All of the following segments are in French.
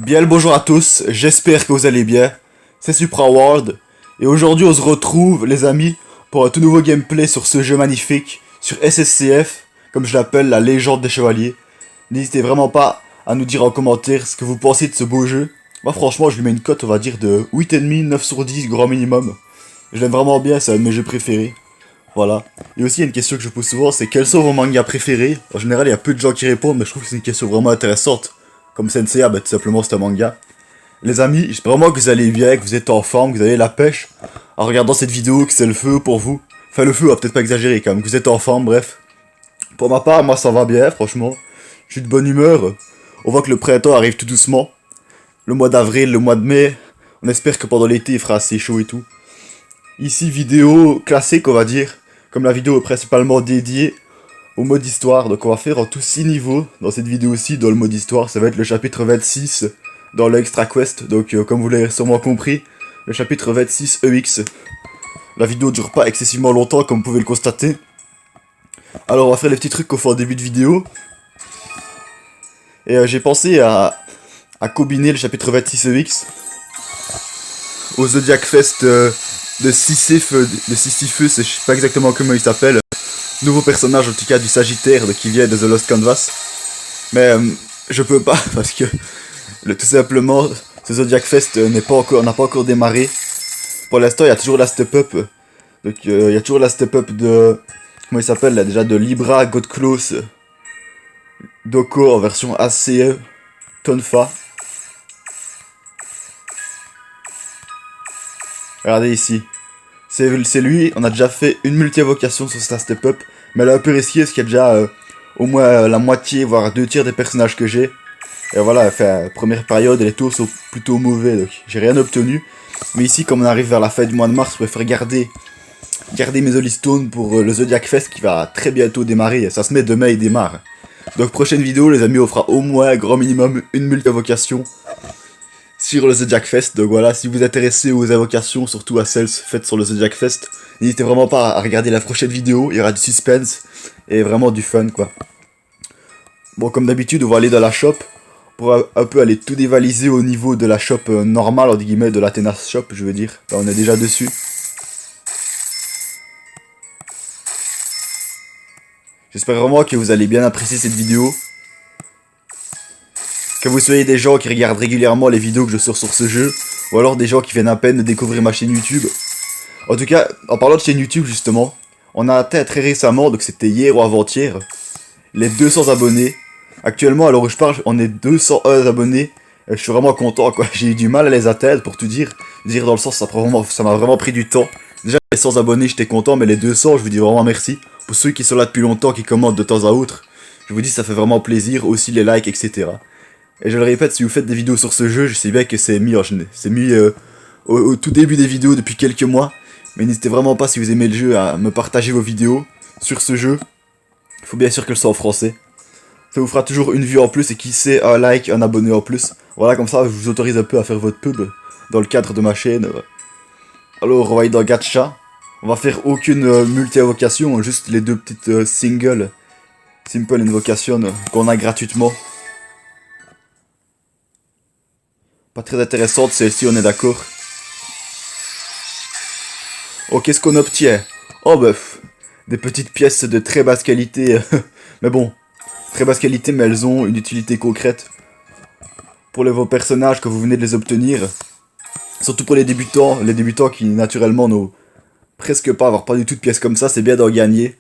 Bien le bonjour à tous, j'espère que vous allez bien. C'est Supra World. Et aujourd'hui on se retrouve les amis pour un tout nouveau gameplay sur ce jeu magnifique, sur SSCF, comme je l'appelle, la légende des chevaliers. N'hésitez vraiment pas à nous dire en commentaire ce que vous pensez de ce beau jeu. Moi franchement je lui mets une cote on va dire de 8,5, 9 sur 10 grand minimum. Je l'aime vraiment bien, c'est un de mes jeux préférés. Voilà. Et aussi il y a une question que je pose souvent, c'est quels sont vos mangas préférés? En général il y a peu de gens qui répondent mais je trouve que c'est une question vraiment intéressante. Comme Sensei, bah tout simplement c'est un manga. Les amis, j'espère vraiment que vous allez bien, que vous êtes en forme, que vous avez la pêche en regardant cette vidéo, que c'est le feu pour vous. Enfin le feu, on va peut-être pas exagérer quand même, que vous êtes en forme, bref. Pour ma part, moi ça va bien, franchement. Je suis de bonne humeur. On voit que le printemps arrive tout doucement. Le mois d'avril, le mois de mai. On espère que pendant l'été il fera assez chaud et tout. Ici, vidéo classique on va dire. Comme la vidéo est principalement dédiée au mode histoire. Donc on va faire en tout 6 niveaux dans cette vidéo-ci, dans le mode histoire. Ça va être le chapitre 26 dans le Extra Quest. Donc comme vous l'avez sûrement compris, le chapitre 26 EX. La vidéo dure pas excessivement longtemps comme vous pouvez le constater. Alors on va faire les petits trucs qu'on fait en début de vidéo. Et j'ai pensé à combiner le chapitre 26 EX au Zodiac Fest de Sisyphus, je sais pas exactement comment il s'appelle. Nouveau personnage en tout cas du Sagittaire qui vient de The Lost Canvas. Mais je peux pas parce que tout simplement ce Zodiac Fest n'a pas encore démarré. Pour l'instant il y a toujours la step-up. Donc il y a toujours la step-up de... Comment il s'appelle là déjà? De Libra, Godclose, Doko en version ACE, Tonfa. Regardez ici. C'est lui, on a déjà fait une multi-évocation sur sa step-up. Mais elle est un peu risquée parce qu'il y a déjà au moins la moitié, voire 2 tiers des personnages que j'ai. Et voilà, enfin, première période, les tours sont plutôt mauvais, donc j'ai rien obtenu. Mais ici, comme on arrive vers la fin du mois de mars, je préfère garder mes Holy Stones pour le Zodiac Fest qui va très bientôt démarrer. Ça se met demain, il démarre. Donc prochaine vidéo, les amis, on fera au moins, grand minimum, une multi-évocation sur le Zodiac Fest. Donc voilà, si vous vous intéressez aux invocations, surtout à celles faites sur le Zodiac Fest, n'hésitez vraiment pas à regarder la prochaine vidéo, il y aura du suspense et vraiment du fun quoi. Bon, comme d'habitude, on va aller dans la shop pour un peu aller tout dévaliser au niveau de la shop normale, entre guillemets, de l'Athenas Shop, je veux dire. Là, on est déjà dessus. J'espère vraiment que vous allez bien apprécier cette vidéo. Que vous soyez des gens qui regardent régulièrement les vidéos que je sors sur ce jeu, ou alors des gens qui viennent à peine de découvrir ma chaîne YouTube. En tout cas, en parlant de chaîne YouTube justement, on a atteint très récemment, donc c'était hier ou avant-hier, les 200 abonnés. Actuellement, à l'heure où je parle, on est 201 abonnés. Je suis vraiment content quoi, j'ai eu du mal à les atteindre pour tout dire. Dire dans le sens, ça m'a vraiment pris du temps. Déjà les 100 abonnés j'étais content, mais les 200 je vous dis vraiment merci. Pour ceux qui sont là depuis longtemps, qui commentent de temps à autre, je vous dis ça fait vraiment plaisir, aussi les likes, etc. Et je le répète, si vous faites des vidéos sur ce jeu, je sais bien que c'est mis, au tout début des vidéos depuis quelques mois. Mais n'hésitez vraiment pas si vous aimez le jeu à me partager vos vidéos sur ce jeu. Il faut bien sûr qu'elles soient en français. Ça vous fera toujours une vue en plus et qui sait un like, un abonné en plus. Voilà, comme ça je vous autorise un peu à faire votre pub dans le cadre de ma chaîne. Alors on va aller dans Gacha. On va faire aucune multi-invocation, juste les 2 petites singles Simple Invocation qu'on a gratuitement. Pas très intéressante celle-ci, on est d'accord. Oh, qu'est-ce qu'on obtient? Oh bah, des petites pièces de très basse qualité. Mais bon, très basse qualité, mais elles ont une utilité concrète pour vos personnages que vous venez de les obtenir. Surtout pour les débutants qui naturellement n'ont presque pas, avoir pas du tout de pièces comme ça, c'est bien d'en gagner.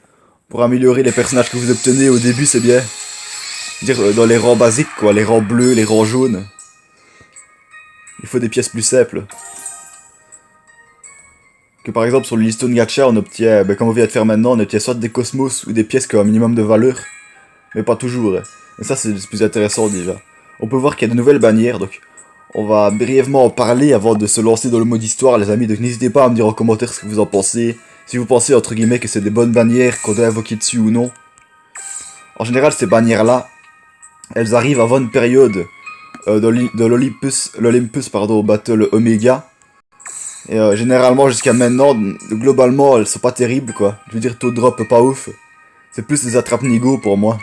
Pour améliorer les personnages que vous obtenez au début, c'est bien. Dire dans les rangs basiques quoi, les rangs bleus, les rangs jaunes. Il faut des pièces plus simples. Que par exemple sur le Listone Gacha, on obtient, comme on vient de faire maintenant, on obtient soit des cosmos ou des pièces qui ont un minimum de valeur. Mais pas toujours. Et ça c'est le plus intéressant déjà. On peut voir qu'il y a de nouvelles bannières, donc on va brièvement en parler avant de se lancer dans le mode histoire les amis. Donc n'hésitez pas à me dire en commentaire ce que vous en pensez. Si vous pensez entre guillemets que c'est des bonnes bannières, qu'on doit invoquer dessus ou non. En général ces bannières là, elles arrivent avant une période de l'Olympus Battle Omega. Et généralement jusqu'à maintenant, globalement elles sont pas terribles quoi. Je veux dire taux de drop pas ouf. C'est plus des attrape-nigo pour moi.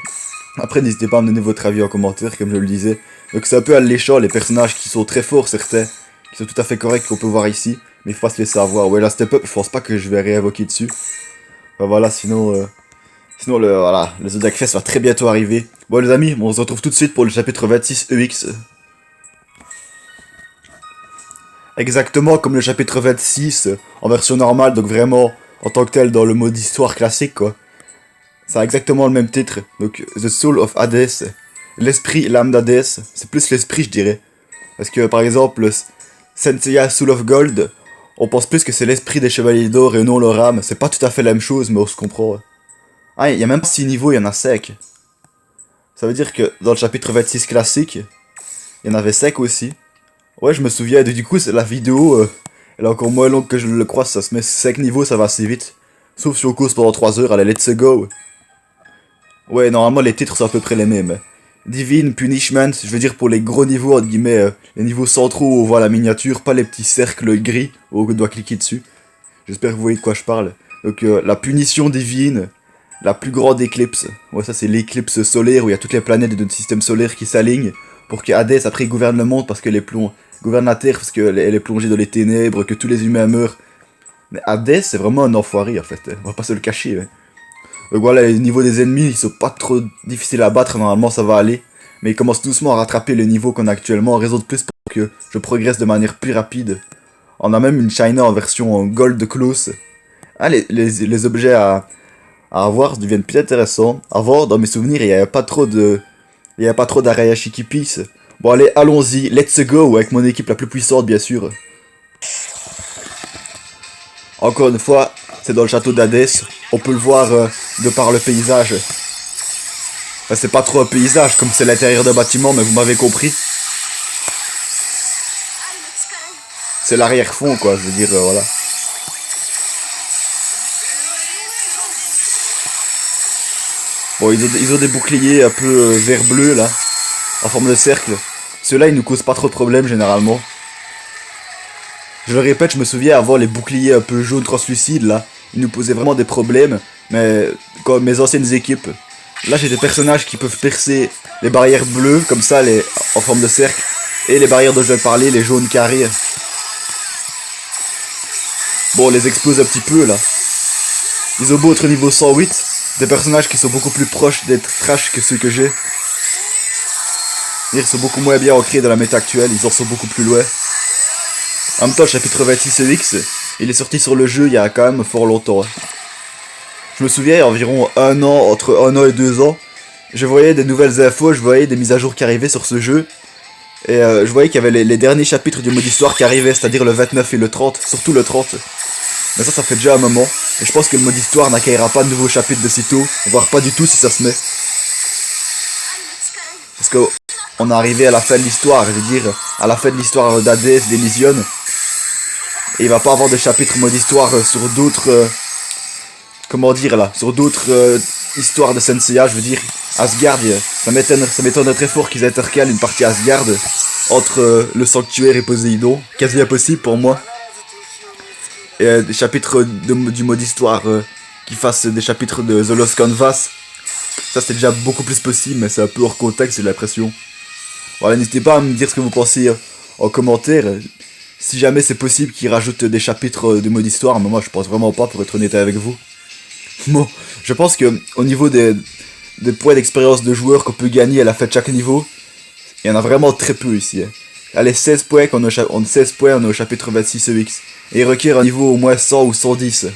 Après, n'hésitez pas à me donner votre avis en commentaire, comme je le disais. Donc c'est un peu alléchant, les personnages qui sont très forts, certains, qui sont tout à fait corrects, qu'on peut voir ici. Mais il faut pas se laisser avoir. Ouais, la step up, je pense pas que je vais réinvoquer dessus. Enfin, voilà, sinon... Sinon, voilà, le Zodiac Fest va très bientôt arriver. Bon, les amis, on se retrouve tout de suite pour le chapitre 26 EX. Exactement comme le chapitre 26 en version normale, donc vraiment en tant que tel dans le mode histoire classique, quoi. Ça a exactement le même titre. Donc, The Soul of Hades, l'esprit l'âme d'Hades, c'est plus l'esprit, je dirais. Parce que, par exemple, Senseiya Soul of Gold, on pense plus que c'est l'esprit des chevaliers d'or et non leur âme. C'est pas tout à fait la même chose, mais on se comprend. Ah, il y a même pas 6 niveaux, il y en a 5. Ça veut dire que dans le chapitre 26 classique, il y en avait 5 aussi. Ouais, je me souviens, du coup, la vidéo, elle est encore moins longue que je le crois, ça se met 5 niveaux, ça va assez vite. Sauf si on cause pendant 3 heures, allez, let's go. Ouais, normalement, les titres sont à peu près les mêmes. Divine, Punishment, je veux dire pour les gros niveaux, entre guillemets, les niveaux centraux où on voit la miniature, pas les petits cercles gris où on doit cliquer dessus. J'espère que vous voyez de quoi je parle. Donc, la punition divine, la plus grande éclipse. Ouais, ça c'est l'éclipse solaire où il y a toutes les planètes de notre système solaire qui s'alignent pour que Hadès après gouverne le monde parce qu'elle est gouverne la Terre parce qu'elle est plongée dans les ténèbres, que tous les humains meurent. Mais Hadès c'est vraiment un enfoiré en fait, on va pas se le cacher. Ouais. Donc voilà, les niveaux des ennemis ils sont pas trop difficiles à battre, normalement ça va aller. Mais ils commencent doucement à rattraper le niveau qu'on a actuellement, raison de plus pour que je progresse de manière plus rapide. On a même une China en version Gold Close. Ah, les objets à avoir deviennent plus intéressants. Avant, dans mes souvenirs, il n'y avait pas trop de... Il n'y avait pas trop d'Arayashi qui pisse. Bon allez, allons-y, let's go, avec mon équipe la plus puissante bien sûr. Encore une fois, c'est dans le château d'Hadès. On peut le voir de par le paysage. Enfin, c'est pas trop un paysage, comme c'est l'intérieur d'un bâtiment, mais vous m'avez compris. C'est l'arrière-fond quoi, je veux dire, voilà. Bon, ils ont des boucliers un peu vert-bleu là, en forme de cercle. Ceux-là, ils nous causent pas trop de problèmes généralement. Je le répète, je me souviens avant les boucliers un peu jaunes translucides là, ils nous posaient vraiment des problèmes, mais comme mes anciennes équipes. Là, j'ai des personnages qui peuvent percer les barrières bleues, comme ça, en forme de cercle, et les barrières dont je vais parler, les jaunes carrés. Bon, on les explose un petit peu là. Ils ont beau être niveau 108, des personnages qui sont beaucoup plus proches d'être trash que ceux que j'ai. Ils sont beaucoup moins bien ancrés dans la méta actuelle, ils en sont beaucoup plus loin. En même temps, le chapitre 26 EX, il est sorti sur le jeu il y a quand même fort longtemps. Je me souviens, il y a environ un an, entre 1 an et 2 ans, je voyais des nouvelles infos, je voyais des mises à jour qui arrivaient sur ce jeu. Et je voyais qu'il y avait les derniers chapitres du mode histoire qui arrivaient, c'est-à-dire le 29 et le 30, surtout le 30. Mais ça fait déjà un moment, et je pense que le mode histoire n'accueillera pas de nouveaux chapitres de sitôt, voire pas du tout si ça se met. Parce qu'on est arrivé à la fin de l'histoire, je veux dire, à la fin de l'histoire d'Hadès, d'Elysion. Et il va pas avoir de chapitre mode histoire sur d'autres... comment dire là, sur d'autres histoires de Senseiya, je veux dire, Asgard, ça m'étonnerait très fort qu'ils intercalent une partie Asgard entre le sanctuaire et Poséidon, quasi impossible pour moi. Et des chapitres du mode histoire qui fassent des chapitres de The Lost Canvas, ça c'est déjà beaucoup plus possible, mais c'est un peu hors contexte, j'ai l'impression. Voilà, n'hésitez pas à me dire ce que vous pensez en commentaire, si jamais c'est possible qu'ils rajoutent des chapitres de mode histoire, mais moi je pense vraiment pas pour être honnête avec vous. Bon, je pense que au niveau des points d'expérience de joueurs qu'on peut gagner à la fin de chaque niveau, il y en a vraiment très peu ici. Allez, 16 points, on est au chapitre 26 EX. Et il requiert un niveau au moins 100 ou 110.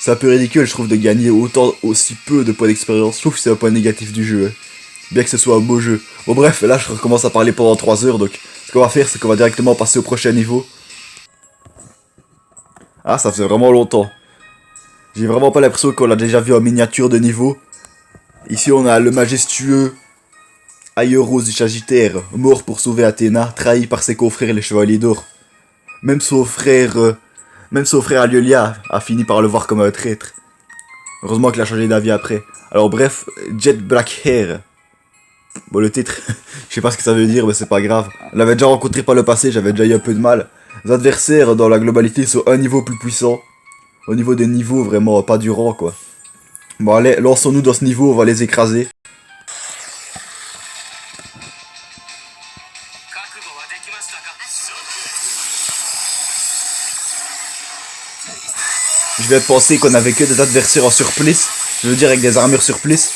C'est un peu ridicule, je trouve, de gagner aussi peu de points d'expérience. Je trouve que c'est un point négatif du jeu. Bien que ce soit un beau jeu. Bon bref, là je recommence à parler pendant 3 heures, donc ce qu'on va faire, c'est qu'on va directement passer au prochain niveau. Ah, ça fait vraiment longtemps. J'ai vraiment pas l'impression qu'on l'a déjà vu en miniature de niveau. Ici on a le majestueux Aioros du Sagittaire, mort pour sauver Athéna, trahi par ses confrères les Chevaliers d'Or. Même son frère Aliolia a fini par le voir comme un traître. Heureusement qu'il a changé d'avis après. Alors bref, Jet Black Hair. Bon le titre, je sais pas ce que ça veut dire mais c'est pas grave. On l'avait déjà rencontré par le passé, j'avais déjà eu un peu de mal. Les adversaires dans la globalité sont un niveau plus puissant. Au niveau des niveaux, vraiment pas du rang quoi. Bon allez, lançons-nous dans ce niveau, on va les écraser. Je vais penser qu'on avait que des adversaires en surplice. Je veux dire avec des armures surplice.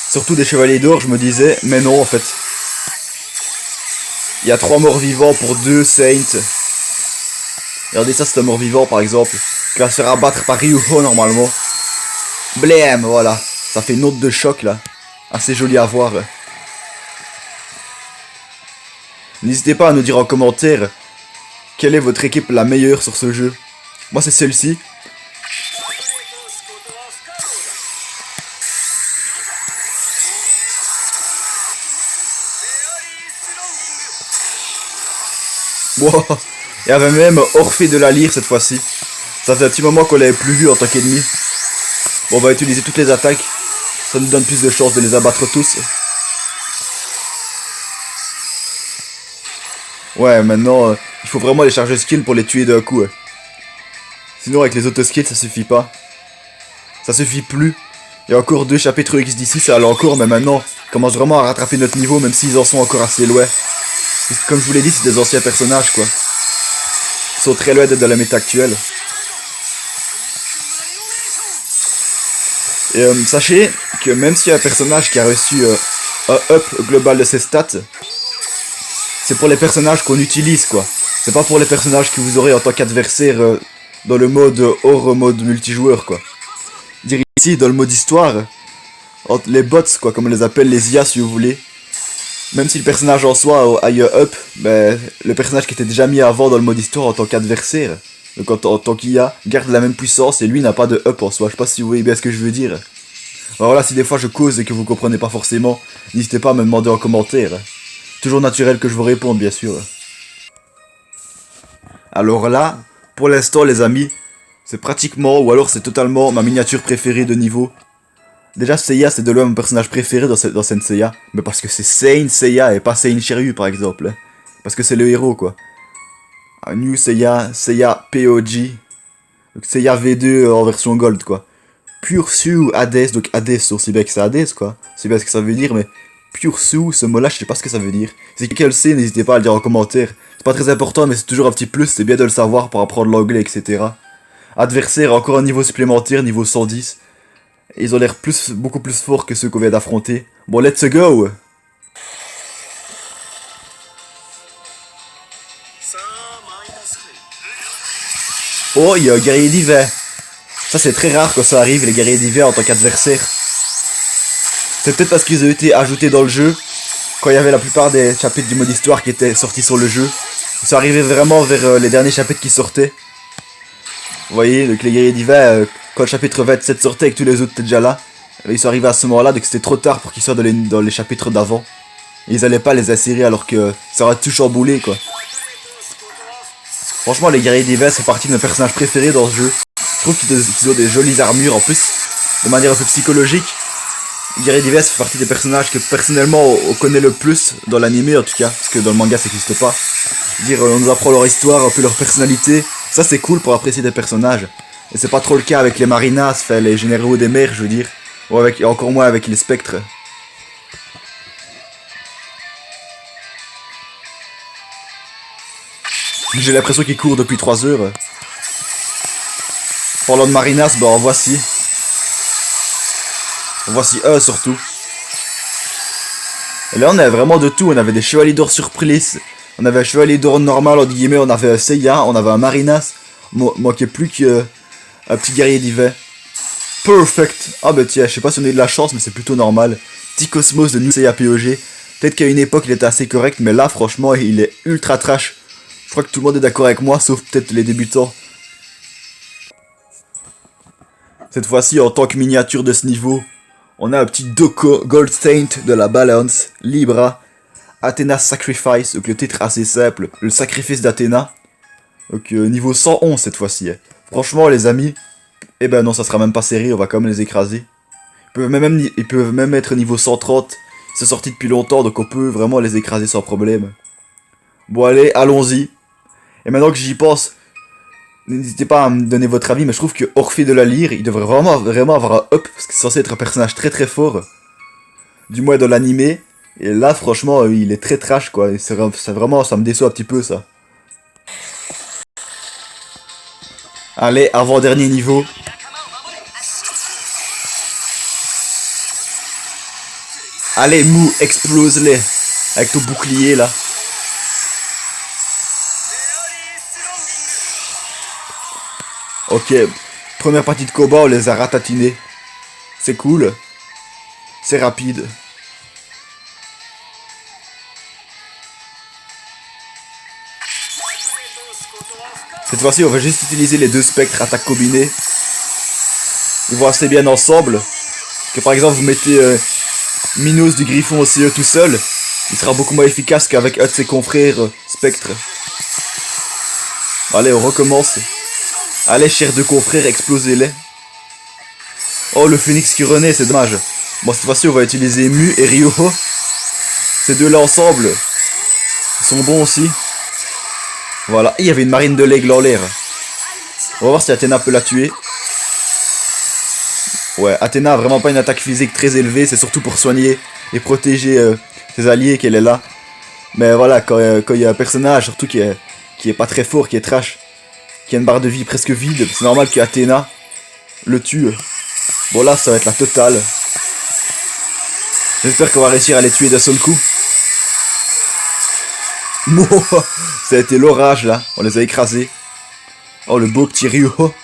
Surtout des chevaliers d'or, je me disais. Mais non, en fait. Il y a 3 morts vivants pour 2 saints. Regardez ça, c'est un mort vivant, par exemple. Qui va se faire abattre par Ryuho, normalement. Blême, voilà. Ça fait une note de choc, là. Assez joli à voir. N'hésitez pas à nous dire en commentaire quelle est votre équipe la meilleure sur ce jeu. Moi, c'est celle-ci. Wow. Il y avait même Orphée de la Lyre cette fois-ci. Ça fait un petit moment qu'on l'avait plus vu en tant qu'ennemi. Bon, on va utiliser toutes les attaques. Ça nous donne plus de chances de les abattre tous. Ouais, maintenant, il faut vraiment les charger skill pour les tuer d'un coup. Sinon, avec les auto skills, ça suffit pas. Ça suffit plus. Il y a encore 2 chapitres X d'ici, ça allait encore, mais maintenant, ils commencent vraiment à rattraper notre niveau, même s'ils en sont encore assez loin. Comme je vous l'ai dit, c'est des anciens personnages, quoi. Ils sont très loin d'être dans la méta actuelle. Et sachez que même s'il y a un personnage qui a reçu un up global de ses stats, c'est pour les personnages qu'on utilise, quoi. C'est pas pour les personnages que vous aurez en tant qu'adversaire dans le mode hors mode multijoueur, quoi. Dire ici, dans le mode histoire, entre les bots, quoi, comme on les appelle, les IA si vous voulez. Même si le personnage en soi a eu un up, ben, le personnage qui était déjà mis avant dans le mode histoire en tant qu'adversaire, donc en tant qu'IA, garde la même puissance et lui n'a pas de up en soi. Je sais pas si vous voyez bien ce que je veux dire. Ben voilà, si des fois je cause et que vous comprenez pas forcément, n'hésitez pas à me demander en commentaire. Toujours naturel que je vous réponde, bien sûr. Alors là, pour l'instant les amis, c'est pratiquement, ou alors c'est totalement ma miniature préférée de niveau. Déjà Seiya c'est de loin mon personnage préféré dans Saint Seiya, mais parce que c'est Saint Seiya et pas Saint Shiryu par exemple. Parce que c'est le héros quoi. New Seiya, Seiya POG, donc Seiya V2 en version gold quoi. Pure Su Hades, donc Hades aussi bien que c'est Hades quoi. C'est bien ce que ça veut dire mais Pure Su, ce mot là je sais pas ce que ça veut dire. Si quelqu'un le sait n'hésitez pas à le dire en commentaire. C'est pas très important mais c'est toujours un petit plus, c'est bien de le savoir pour apprendre l'anglais etc. Adversaire encore un niveau supplémentaire, niveau 110. Ils ont l'air beaucoup plus forts que ceux qu'on vient d'affronter. Bon, let's go! Oh, il y a un guerrier d'hiver. Ça, c'est très rare quand ça arrive, les guerriers d'hiver en tant qu'adversaire. C'est peut-être parce qu'ils ont été ajoutés dans le jeu, quand il y avait la plupart des chapitres du mode histoire qui étaient sortis sur le jeu. Ils sont arrivés vraiment vers les derniers chapitres qui sortaient. Vous voyez, donc les guerriers d'hiver, quand le chapitre 27 sortait et que tous les autres étaient déjà là, ils sont arrivés à ce moment-là, donc c'était trop tard pour qu'ils soient dans les chapitres d'avant. Ils allaient pas les insérer alors que ça aurait tout chamboulé quoi. Franchement, les guerriers d'hiver, c'est partie de mes personnages préférés dans ce jeu. Je trouve qu'ils ont des jolies armures en plus, de manière un peu psychologique. Les guerriers d'hiver, ça fait partie des personnages que personnellement on connaît le plus dans l'anime en tout cas, parce que dans le manga ça n'existe pas. Dire, on nous apprend leur histoire, un peu leur personnalité. Ça c'est cool pour apprécier des personnages. Et c'est pas trop le cas avec les marinas, enfin les généraux des mers je veux dire. Ou avec, et encore moins avec les spectres. J'ai l'impression qu'ils courent depuis 3 heures. Parlant de marinas, bah en voici. En voici un surtout. Et là on avait vraiment de tout, on avait des chevaliers d'or surprise. On avait un chevalier d'or normal, entre guillemets, on avait un Seiya, on avait un marinas. Manquait plus qu'un petit guerrier d'hiver. Perfect. Ah bah tiens, je sais pas si on a eu de la chance, mais c'est plutôt normal. Petit Cosmos de New Seiya POG. Peut-être qu'à une époque il était assez correct, mais là franchement il est ultra trash. Je crois que tout le monde est d'accord avec moi, sauf peut-être les débutants. Cette fois-ci, en tant que miniature de ce niveau, on a un petit Doko Gold Saint de la Balance, Libra, Athéna Sacrifice, donc le titre assez simple, le sacrifice d'Athéna. Donc niveau 111 cette fois-ci. Franchement les amis, eh ben non ça sera même pas serré, on va quand même les écraser. Ils peuvent même être niveau 130, c'est sorti depuis longtemps donc on peut vraiment les écraser sans problème. Bon allez, allons-y. Et maintenant que j'y pense, n'hésitez pas à me donner votre avis, mais je trouve que Orphée de la Lyre, il devrait vraiment avoir un up, parce que c'est censé être un personnage très très fort. Du moins dans l'animé. Et là franchement il est très trash quoi, et c'est vraiment, ça me déçoit un petit peu ça. Allez, avant-dernier niveau. Allez, Mou, explose-les. Avec ton bouclier, là. Ok, première partie de combat, on les a ratatinés. C'est cool. C'est rapide. Cette fois-ci, on va juste utiliser les deux spectres attaque combinée. Ils vont assez bien ensemble. Que par exemple, vous mettez Minos du Griffon au CE tout seul. Il sera beaucoup moins efficace qu'avec un de ses confrères spectres. Allez, on recommence. Allez, chers deux confrères, explosez-les. Oh, le phénix qui renaît, c'est dommage. Bon, cette fois-ci, on va utiliser Mu et Ryoho. Ces deux-là ensemble, ils sont bons aussi. Voilà, il y avait une marine de l'aigle en l'air. On va voir si Athéna peut la tuer. Ouais, Athéna a vraiment pas une attaque physique très élevée, c'est surtout pour soigner et protéger ses alliés qu'elle est là. Mais voilà, quand il y a un personnage, surtout qui est pas très fort, qui est trash, qui a une barre de vie presque vide, c'est normal que Athéna le tue. Bon là, ça va être la totale. J'espère qu'on va réussir à les tuer d'un seul coup. Bon, ça a été l'orage là, on les a écrasés. Oh, le beau petit Ryo.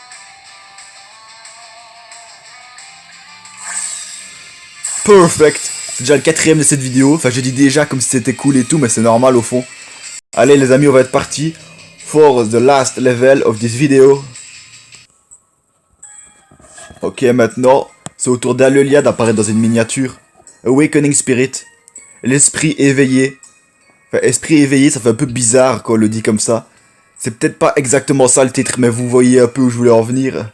Perfect. C'est déjà le 4ème de cette vidéo. Enfin, je dis déjà comme si c'était cool et tout, mais c'est normal au fond. Allez les amis, on va être parti for the last level of this video. Ok, maintenant, c'est au tour d'Alelia d'apparaître dans une miniature. Awakening Spirit. L'esprit éveillé. Enfin, esprit éveillé, ça fait un peu bizarre quand on le dit comme ça. C'est peut-être pas exactement ça le titre, mais vous voyez un peu où je voulais en venir.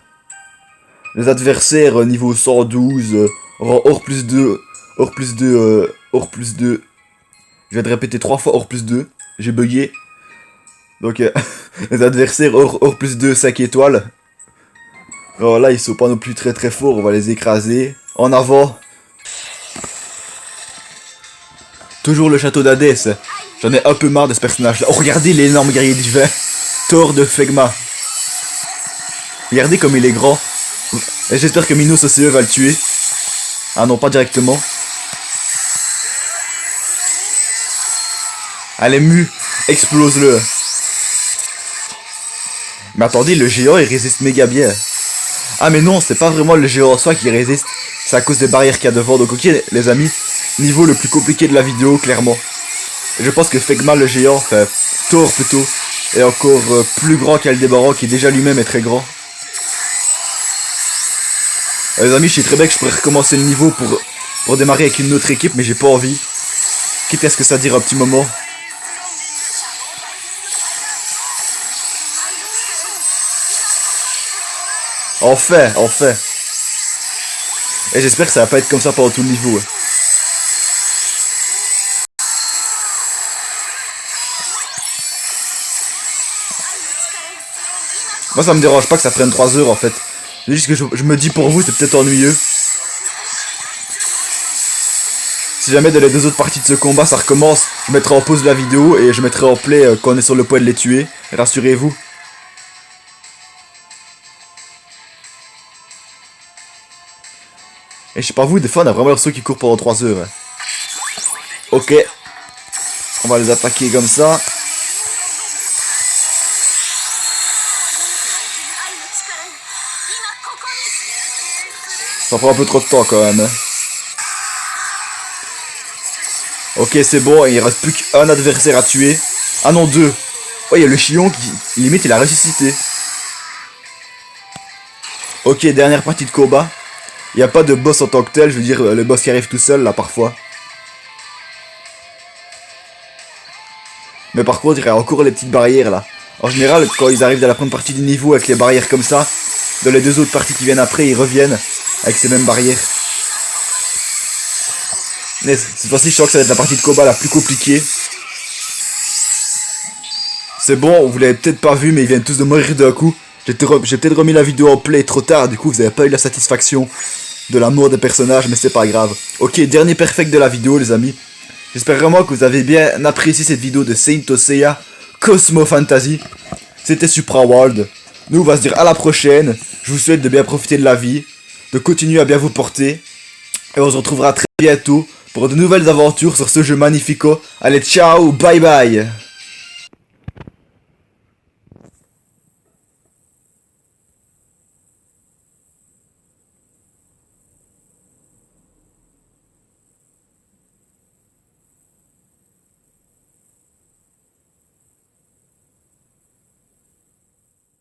Les adversaires niveau 112, or plus 2, or plus 2, or plus 2. Je viens de répéter 3 fois or plus 2. J'ai bugué. Donc, les adversaires or plus 2, 5 étoiles. Alors là, ils sont pas non plus très très forts, on va les écraser. En avant. Toujours le château d'Hadès. J'en ai un peu marre de ce personnage là. Oh, regardez l'énorme guerrier divin. Thor de Phegma. Regardez comme il est grand. Et j'espère que Minos OCE va le tuer. Ah non, pas directement. Allez, Mu, explose-le. Mais attendez, le géant il résiste méga bien. Ah mais non, c'est pas vraiment le géant en soi qui résiste. C'est à cause des barrières qu'il y a devant. Donc ok les amis, niveau le plus compliqué de la vidéo, clairement. Et je pense que Phegma le géant, enfin Thor plutôt, est encore plus grand qu'Aldébaran qui déjà lui-même est très grand. Les amis, je sais très bien que je pourrais recommencer le niveau pour démarrer avec une autre équipe, mais j'ai pas envie. Quitte à ce que ça dure un petit moment. Enfin. Et j'espère que ça va pas être comme ça pendant tout le niveau. Moi ça me dérange pas que ça prenne 3 heures en fait. C'est juste que je me dis pour vous c'est peut-être ennuyeux. Si jamais dans les deux autres parties de ce combat ça recommence, je mettrai en pause la vidéo et je mettrai en play quand on est sur le point de les tuer. Rassurez-vous. Et je sais pas vous, des fois on a vraiment l'impression qu'ils courent pendant 3 heures. Ok. On va les attaquer comme ça. Ça prend un peu trop de temps quand même. Ok, c'est bon, il reste plus qu'un adversaire à tuer. Ah non, 2. Oh, il y a le Chion qui, limite, il a ressuscité. Ok, dernière partie de combat. Il n'y a pas de boss en tant que tel, je veux dire, le boss qui arrive tout seul, là, parfois. Mais par contre, il y a encore les petites barrières, là. En général, quand ils arrivent dans la première partie du niveau avec les barrières comme ça, dans les deux autres parties qui viennent après, ils reviennent avec ces mêmes barrières. Mais cette fois-ci, je sens que ça va être la partie de combat la plus compliquée. C'est bon, vous l'avez peut-être pas vu, mais ils viennent tous de mourir d'un coup. J'ai peut-être remis la vidéo en play trop tard, du coup vous avez pas eu la satisfaction de la mort des personnages, mais c'est pas grave. Ok, dernier perfect de la vidéo les amis. J'espère vraiment que vous avez bien apprécié cette vidéo de Saint Seiya Cosmo Fantasy. C'était Supra World. Nous, on va se dire à la prochaine. Je vous souhaite de bien profiter de la vie, de continuer à bien vous porter. Et on se retrouvera très bientôt pour de nouvelles aventures sur ce jeu magnifico. Allez, ciao, bye bye.